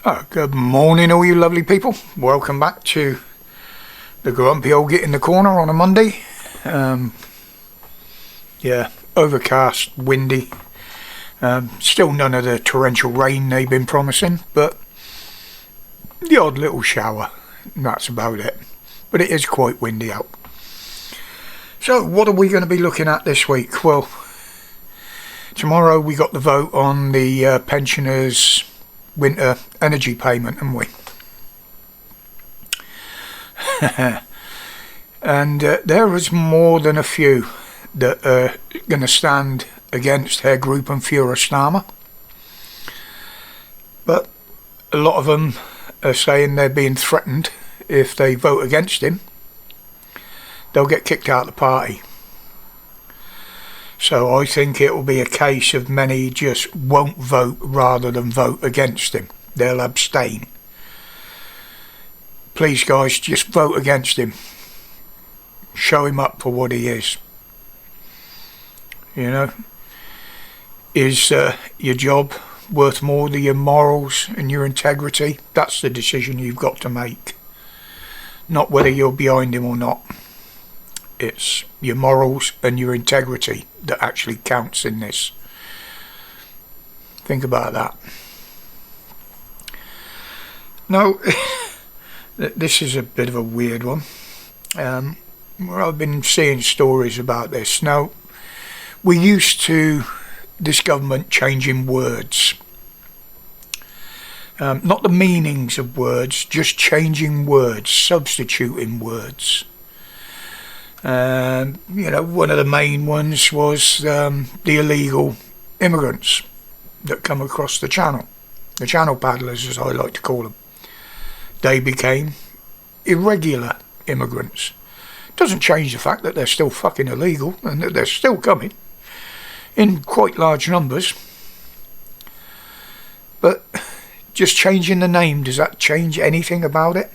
Oh, good morning, all you lovely people. Welcome back to the Grumpy Old Git in the Corner on a Monday. Overcast, windy. Still none of the torrential rain they've been promising, but the odd little shower. That's about it. But it is quite windy out. So, what are we going to be looking at this week? Well, tomorrow we got the vote on the pensioners' winter energy payment, haven't we? And there is more than a few that are going to stand against Herr Gruppenführer. But a lot of them are saying they're being threatened. If they vote against him, they'll get kicked out of the party. So I think it will be a case of many just won't vote rather than vote against him. They'll abstain. Please guys, just vote against him. Show him up for what he is. You know, is your job worth more than your morals and your integrity? That's the decision you've got to make. Not whether you're behind him or not. It's your morals and your integrity that actually counts in this. Think about that. Now, this is a bit of a weird one. I've been seeing stories about this. Now, we're used to this government changing words. Not the meanings of words, just changing words, substituting words. One of the main ones was the illegal immigrants that come across the channel paddlers, as I like to call them. They became irregular immigrants. Doesn't change the fact that they're still fucking illegal and that they're still coming in quite large numbers. But just changing the name, does that change anything about it?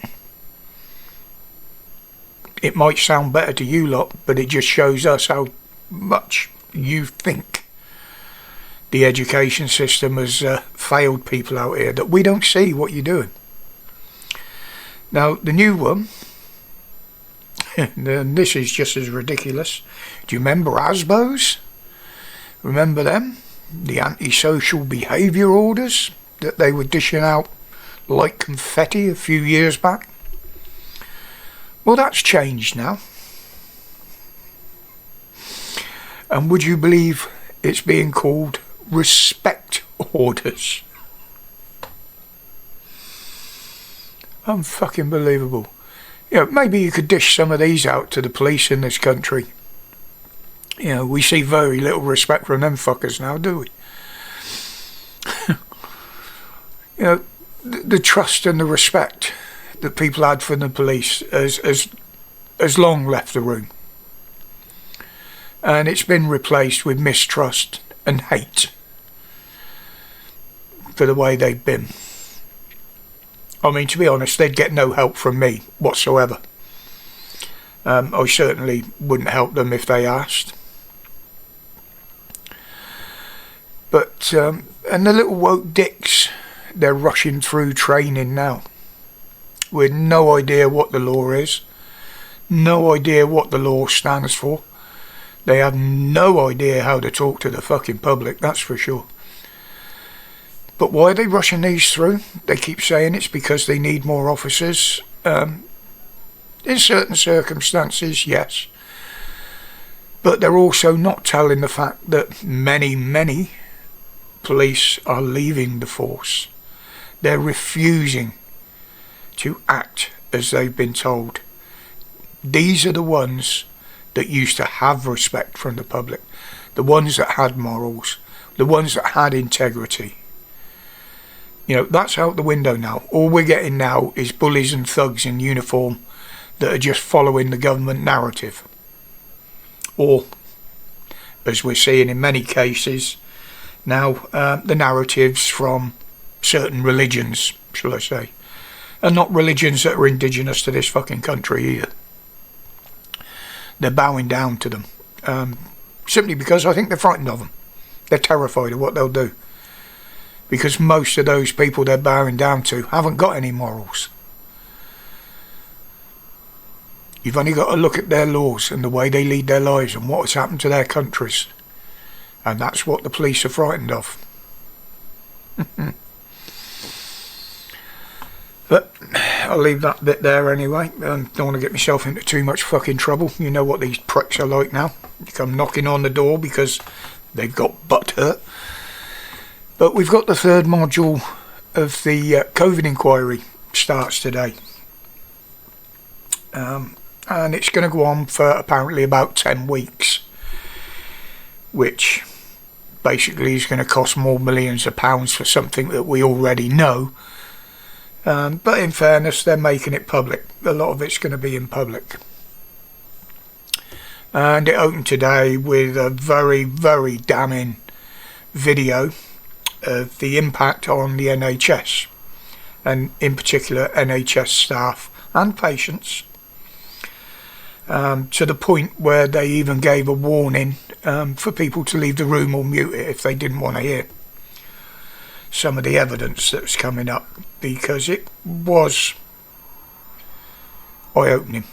It might sound better to you lot, but it just shows us how much you think the education system has failed people out here, that we don't see what you're doing. Now, the new one, and this is just as ridiculous. Do you remember ASBOs? Remember them? The antisocial behaviour orders that they were dishing out like confetti a few years back? Well, that's changed now. And would you believe it's being called respect orders? Unfucking believable. Maybe you could dish some of these out to the police in this country. We see very little respect from them fuckers now, do we? The trust and the respect that people had from the police has long left the room, and it's been replaced with mistrust and hate for the way they've been. I mean, to be honest, they'd get no help from me whatsoever. I certainly wouldn't help them if they asked. But and the little woke dicks, they're rushing through training now with no idea what the law is, no idea what the law stands for. They have no idea how to talk to the fucking public, that's for sure. But why are they rushing these through? They keep saying it's because they need more officers. In certain circumstances, yes. But they're also not telling the fact that many police are leaving the force. They're refusing to act as they've been told. These are the ones that used to have respect from the public, the ones that had morals, the ones that had integrity. That's out the window now. All we're getting now is bullies and thugs in uniform that are just following the government narrative. Or, as we're seeing in many cases now, the narratives from certain religions, shall I say. And not religions that are indigenous to this fucking country either. They're bowing down to them. Simply because I think they're frightened of them. They're terrified of what they'll do. because most of those people they're bowing down to haven't got any morals. You've only got to look at their laws and the way they lead their lives and what has happened to their countries, and that's what the police are frightened of. But I'll leave that bit there anyway. I don't want to get myself into too much fucking trouble. You know what these pricks are like now. You come knocking on the door because they've got butt hurt. But we've got the third module of the COVID inquiry starts today. And it's going to go on for apparently about 10 weeks. Which basically is going to cost more millions of pounds for something that we already know. But in fairness, they're making it public. A lot of it's going to be in public. And it opened today with a very, very damning video of the impact on the NHS. And in particular, NHS staff and patients. To the point where they even gave a warning for people to leave the room or mute it if they didn't want to hear some of the evidence that was coming up, because it was eye-opening.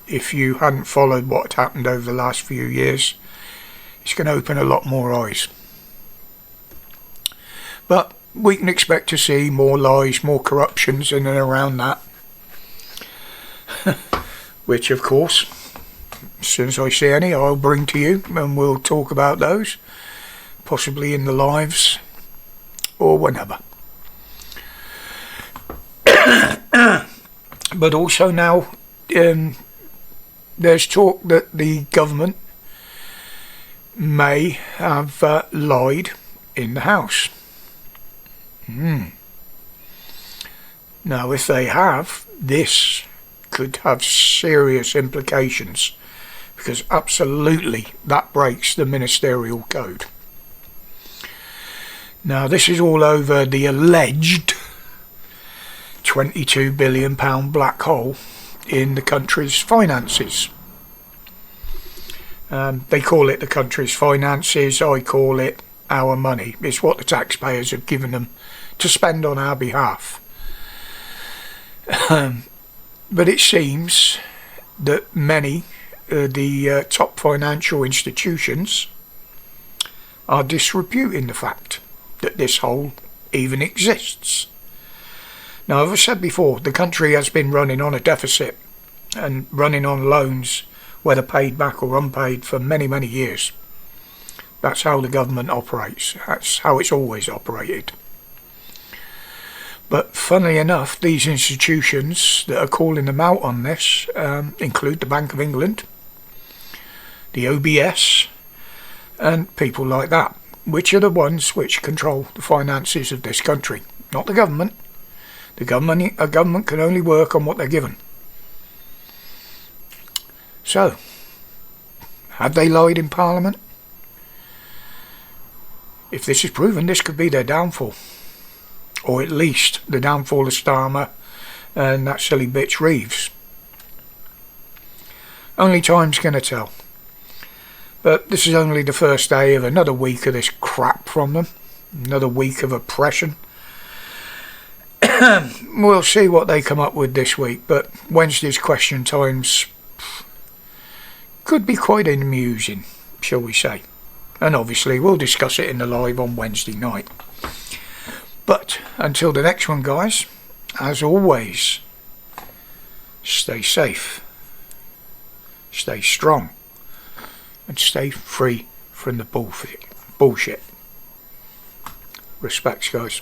If you hadn't followed what had happened over the last few years, it's going to open a lot more eyes. But we can expect to see more lies, more corruptions in and around that, which of course, as soon as I see any, I'll bring to you and we'll talk about those, possibly in the lives or whenever. But also now there's talk that the government may have lied in the House. Now if they have, this could have serious implications, because absolutely that breaks the ministerial code. Now this is all over the alleged £22 billion black hole in the country's finances. They call it the country's finances, I call it our money. It's what the taxpayers have given them to spend on our behalf. But it seems that many the top financial institutions are disreputing the fact that this hole even exists. Now, as I said before, the country has been running on a deficit and running on loans, whether paid back or unpaid, for many, many years. That's how the government operates. That's how it's always operated. But funnily enough, these institutions that are calling them out on this include the Bank of England, the OBS, and people like that, which are the ones which control the finances of this country, not the government. A government can only work on what they're given. So, have they lied in Parliament? If this is proven, this could be their downfall. Or at least the downfall of Starmer and that silly bitch Reeves. Only time's going to tell. But this is only the first day of another week of this crap from them. Another week of oppression. We'll see what they come up with this week, but Wednesday's question times could be quite amusing, shall we say. And obviously we'll discuss it in the live on Wednesday night. But until the next one, guys, as always, stay safe, stay strong, and stay free from the bullshit. Respects, guys.